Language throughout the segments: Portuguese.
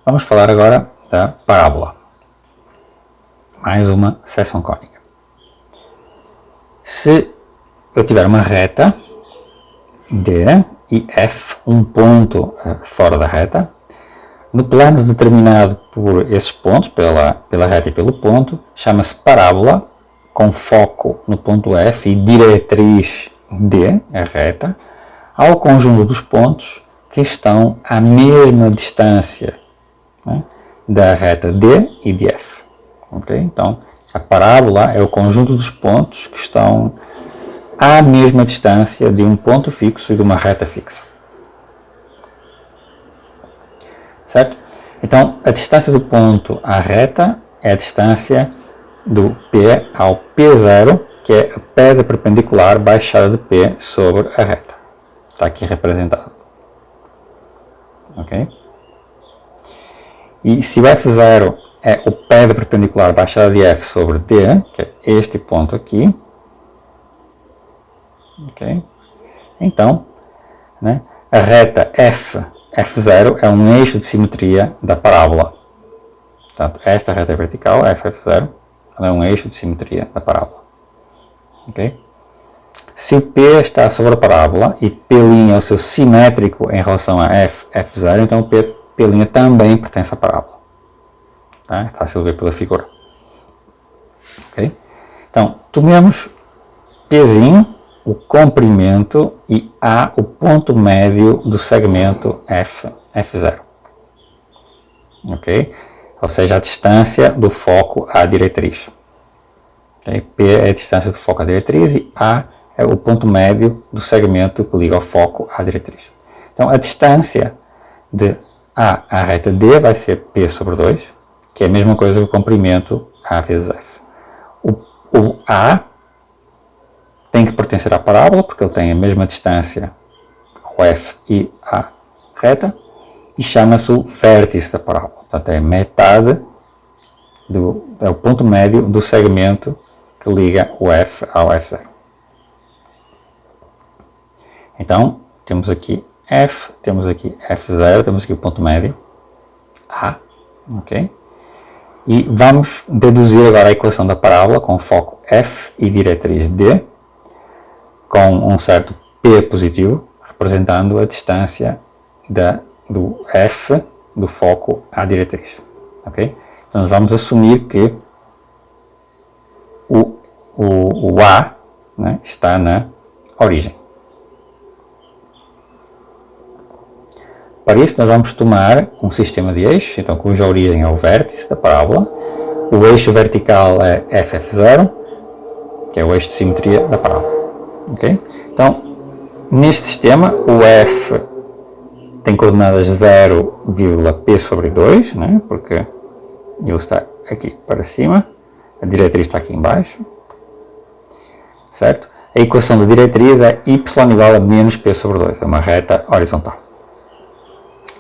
Vamos falar agora da parábola. Mais uma seção cônica. Se eu tiver uma reta D e F, um ponto fora da reta, no plano determinado por esses pontos, pela reta e pelo ponto, chama-se parábola, com foco no ponto F e diretriz D, a reta, ao conjunto dos pontos que estão à mesma distância, né, da reta D e de F. Okay? Então, a parábola é o conjunto dos pontos que estão à mesma distância de um ponto fixo e de uma reta fixa. Certo? Então, a distância do ponto à reta é a distância do P ao P0, que é a pedra perpendicular baixada de P sobre a reta. Está aqui representado. Ok? E se o F0 é o pedra perpendicular baixada de F sobre D, que é este ponto aqui, ok? Então, né, a reta F0 é um eixo de simetria da parábola. Portanto, esta reta vertical, F0, ela é um eixo de simetria da parábola. Okay? Se o P está sobre a parábola e P' é o seu simétrico em relação a F0, então o P' também pertence à parábola. Tá? É fácil ver pela figura. Okay? Então, tomemos P'zinho, o comprimento, e A, o ponto médio do segmento F0. Ok? Ou seja, a distância do foco à diretriz. Okay? P é a distância do foco à diretriz e A é o ponto médio do segmento que liga o foco à diretriz. Então, a distância de A à reta D vai ser P sobre 2, que é a mesma coisa que o comprimento A vezes F. O A tem que pertencer à parábola, porque ele tem a mesma distância ao F e à reta, e chama-se o vértice da parábola. Portanto, é metade, é o ponto médio do segmento que liga o F ao F0. Então, temos aqui F, temos aqui F0, temos aqui o ponto médio, A, ok? E vamos deduzir agora a equação da parábola com foco F e diretriz D, com um certo P positivo, representando a distância do F, do foco à diretriz. Okay? Então, nós vamos assumir que o A, né, está na origem. Para isso, nós vamos tomar um sistema de eixos, então, cuja origem é o vértice da parábola. O eixo vertical é FF0, que é o eixo de simetria da parábola. Okay? Então, neste sistema, o F tem coordenadas 0,P sobre 2, né? Porque ele está aqui para cima, a diretriz está aqui em baixo, certo? A equação da diretriz é y igual a menos P sobre 2, é uma reta horizontal.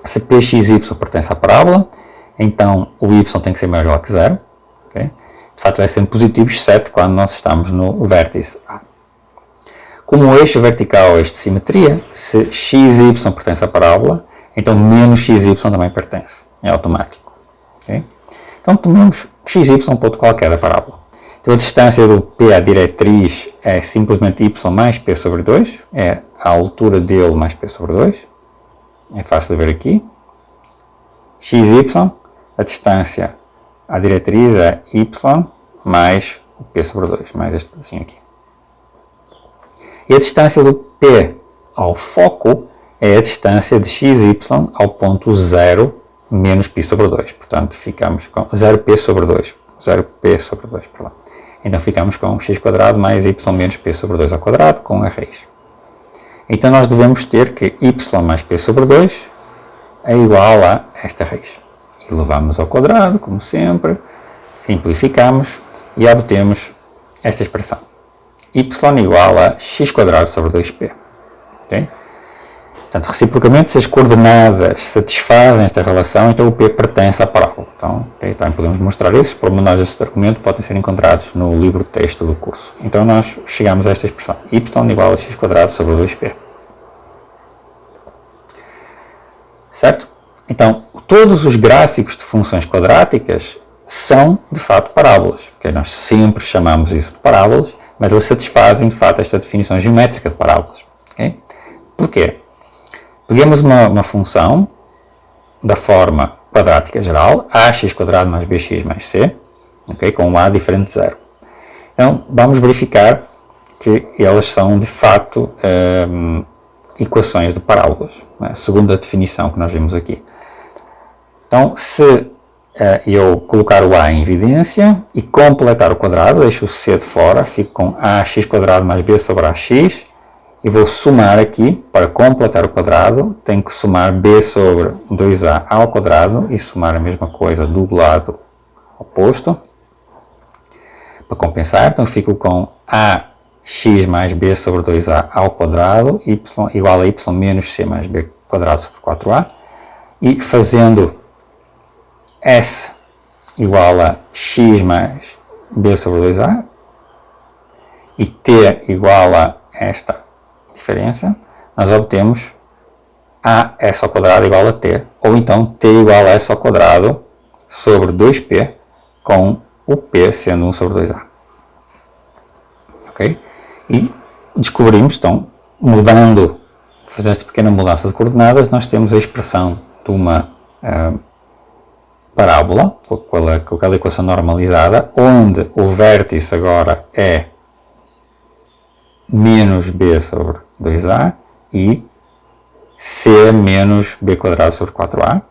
Se PXY pertence à parábola, então o y tem que ser maior ou igual que 0, okay? De facto vai ser positivo, exceto quando nós estamos no vértice A. Como o eixo vertical é o eixo de simetria, se XY pertence à parábola, então menos XY também pertence. É automático. Okay? Então tomamos XY, um ponto qualquer da parábola. Então a distância do P à diretriz é simplesmente Y mais P sobre 2. É a altura dele mais P sobre 2. É fácil de ver aqui. XY, a distância à diretriz é Y mais o P sobre 2. Mais este pedacinho aqui. E a distância do P ao foco é a distância de XY ao ponto 0 menos π sobre 2. Portanto, ficamos com 0p sobre 2. 0p sobre 2, perdão. Então, ficamos com x² mais y menos p sobre 2 ao quadrado com a raiz. Então, nós devemos ter que y mais p sobre 2 é igual a esta raiz. E levamos ao quadrado, como sempre, simplificamos e obtemos esta expressão. Y igual a x² sobre 2p. Okay? Portanto, reciprocamente, se as coordenadas satisfazem esta relação, então o P pertence à parábola. Então, okay, também podemos mostrar isso. Os pormenores deste argumento podem ser encontrados no livro de texto do curso. Então, nós chegamos a esta expressão. Y igual a x² sobre 2p. Certo? Então, o todos os gráficos de funções quadráticas são, de fato, parábolas. Okay? Nós sempre chamamos isso de parábolas, mas eles satisfazem, de fato, esta definição geométrica de parábolas. Okay? Porquê? Pegamos uma função da forma quadrática geral, ax² mais bx mais c, okay? Com um a diferente de zero. Então, vamos verificar que elas são, de fato, equações de parábolas, né? Segundo a definição que nós vimos aqui. Então, se eu colocar o a em evidência e completar o quadrado, deixo o c de fora, fico com ax² mais b sobre ax, e vou somar aqui, para completar o quadrado, tenho que somar b sobre 2a ao quadrado e somar a mesma coisa do lado oposto, para compensar. Então, fico com ax mais b sobre 2a ao quadrado, y igual a y menos c mais b quadrado sobre 4a, e fazendo S igual a x mais b sobre 2a e t igual a esta diferença, nós obtemos s ao quadrado igual a t, ou então t igual a s ao quadrado sobre 2p, com o p sendo 1 sobre 2a. Ok? E descobrimos, então, fazendo esta pequena mudança de coordenadas, nós temos a expressão de uma parábola, com aquela equação normalizada, onde o vértice agora é menos b sobre 2a e c menos b quadrado sobre 4a.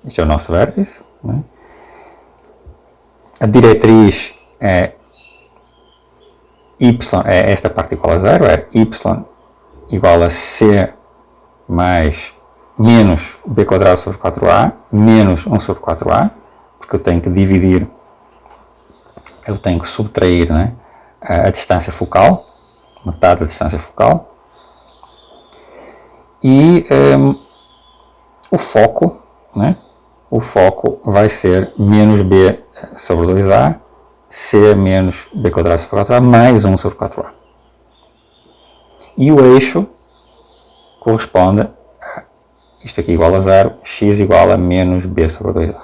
Este é o nosso vértice. Né? A diretriz é y, é esta parte igual a zero, é y igual a c mais menos b quadrado sobre 4a, menos 1 sobre 4a, porque eu tenho que dividir, eu tenho que subtrair, né, a distância focal, metade da distância focal, e o foco, né, o foco vai ser menos b sobre 2a, c menos b quadrado sobre 4a, mais 1 sobre 4a. E o eixo corresponde a isto aqui igual a zero, x igual a menos b sobre 2a.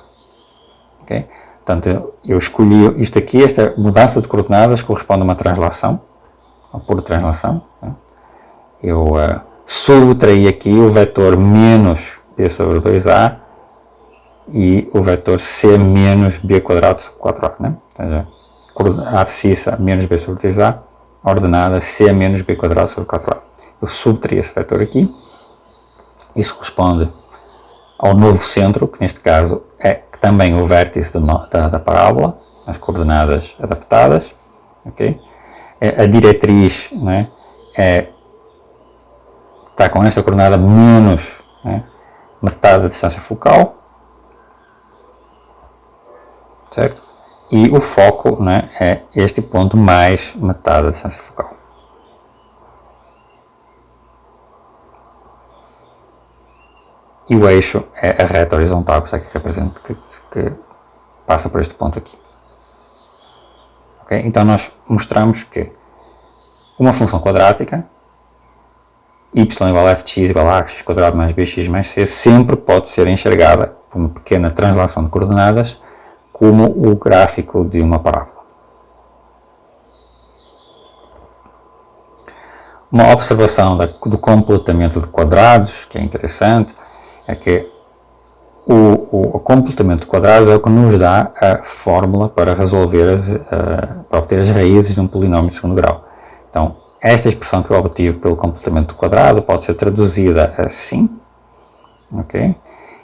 Okay? Portanto, eu escolhi isto aqui, esta mudança de coordenadas corresponde a uma translação, uma pura translação. Né? Eu subtraí aqui o vetor menos b sobre 2a e o vetor c menos b quadrado sobre 4a. Né? Então, a abscissa menos b sobre 2a, ordenada c menos b quadrado sobre 4a. Eu subtraí esse vetor aqui. Isso corresponde ao novo centro, que neste caso é também o vértice da parábola, as coordenadas adaptadas. Okay? A diretriz, né, está com esta coordenada menos, né, metade da distância focal, certo? E o foco, né, é este ponto mais metade da distância focal. E o eixo é a reta horizontal que está aqui representa, que passa por este ponto aqui. Okay? Então nós mostramos que uma função quadrática, y igual a f de x igual a ax quadrado mais bx mais c, sempre pode ser enxergada por uma pequena translação de coordenadas como o gráfico de uma parábola. Uma observação do completamento de quadrados, que é interessante, é que o completamento de quadrados é o que nos dá a fórmula para resolver para obter as raízes de um polinómio de segundo grau. Então, esta expressão que eu obtive pelo completamento do quadrado pode ser traduzida assim, ok?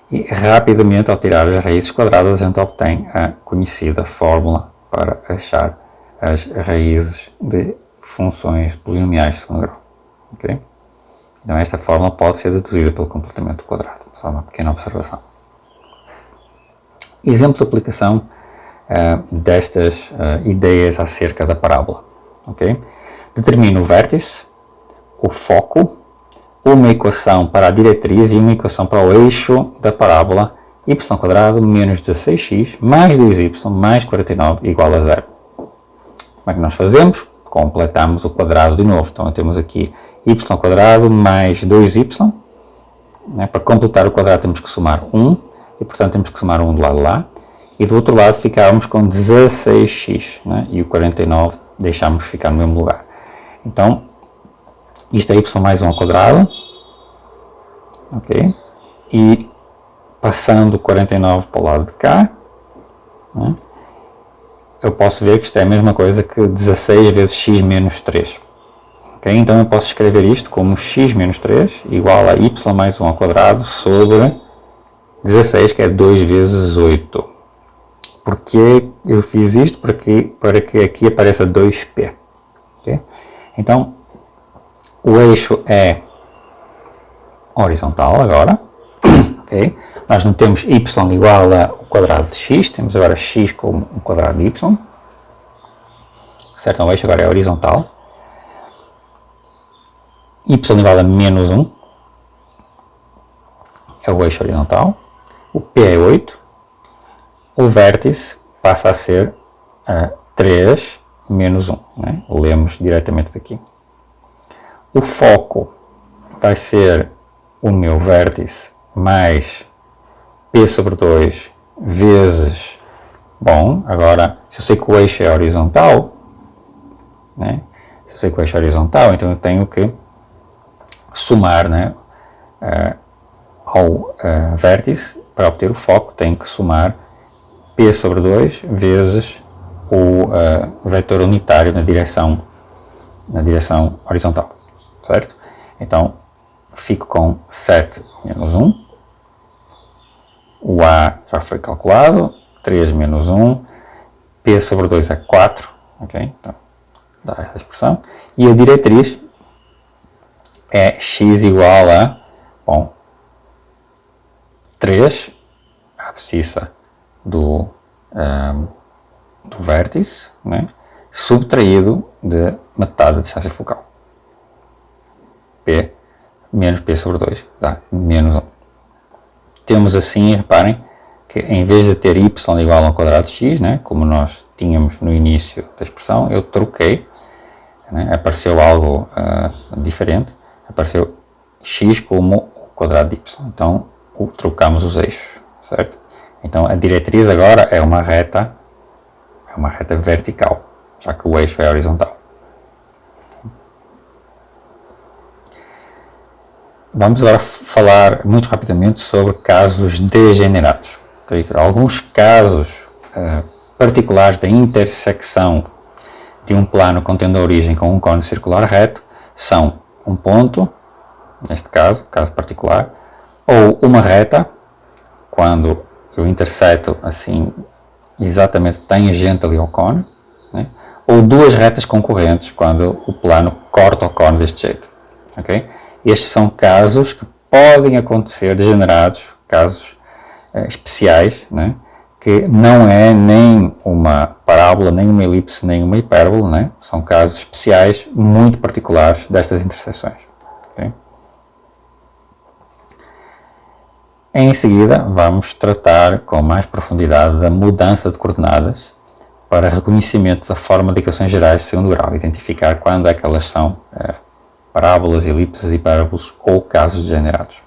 E rapidamente, ao tirar as raízes quadradas, a gente obtém a conhecida fórmula para achar as raízes de funções polinomiais de segundo grau, ok? Então, esta fórmula pode ser deduzida pelo completamento do quadrado. Só uma pequena observação. Exemplo de aplicação destas ideias acerca da parábola. Okay? Determino o vértice, o foco, uma equação para a diretriz e uma equação para o eixo da parábola y² menos 16x mais 2y mais 49 igual a zero. Como é que nós fazemos? Completamos o quadrado de novo. Então, temos aqui y² mais 2y. Né? Para completar o quadrado temos que somar 1. e portanto temos que somar um do lado de lá, e do outro lado ficávamos com 16x, né? E o 49 deixámos ficar no mesmo lugar. Então, isto é y mais 1 ao quadrado, ok? E passando o 49 para o lado de cá, né? Eu posso ver que isto é a mesma coisa que 16 vezes x menos 3. Okay? Então eu posso escrever isto como x menos 3 igual a y mais 1 ao quadrado sobre 16, que é 2 vezes 8. Porquê eu fiz isto? Para que aqui apareça 2p. Okay? Então, o eixo é horizontal agora. Okay? Nós não temos y igual ao quadrado de x, temos agora x como o quadrado de y. Certo? Então, o eixo agora é horizontal. Y igual a menos 1. É o eixo horizontal. O P é 8. O vértice passa a ser 3 menos 1. Né? Lemos diretamente daqui. O foco vai ser o meu vértice mais P sobre 2 vezes... Bom, agora, se eu sei que o eixo é horizontal, né? Se eu sei que o eixo é horizontal, então eu tenho que somar, né? Ao vértice, para obter o foco, tenho que somar P sobre 2 vezes o vetor unitário na direção horizontal, certo? Então, fico com 7 menos 1, o A já foi calculado, 3 menos 1, P sobre 2 é 4, ok? Então, dá essa expressão, e a diretriz é x igual a, bom, 3, a abscissa do vértice, né, subtraído de metade da distância focal. P menos P sobre 2 dá menos 1. Temos assim, reparem, que em vez de ter y igual ao quadrado de x, né, como nós tínhamos no início da expressão, eu troquei, né, apareceu algo diferente, apareceu x como o quadrado de y. Então, trocamos os eixos, certo? Então, a diretriz agora é uma reta vertical, já que o eixo é horizontal. Vamos agora falar muito rapidamente sobre casos degenerados. Alguns casos particulares da intersecção de um plano contendo a origem com um cone circular reto são um ponto, neste caso particular, ou uma reta, quando eu interseto assim exatamente tangente ali ao cone, né? Ou duas retas concorrentes, quando o plano corta o cone deste jeito. Okay? Estes são casos que podem acontecer degenerados, casos especiais, né? Que não é nem uma parábola, nem uma elipse, nem uma hipérbole, né? São casos especiais muito particulares destas interseções. Okay? Em seguida, vamos tratar com mais profundidade da mudança de coordenadas para reconhecimento da forma de equações gerais de segundo grau, identificar quando é que elas são parábolas, elipses, hipérboles ou casos degenerados.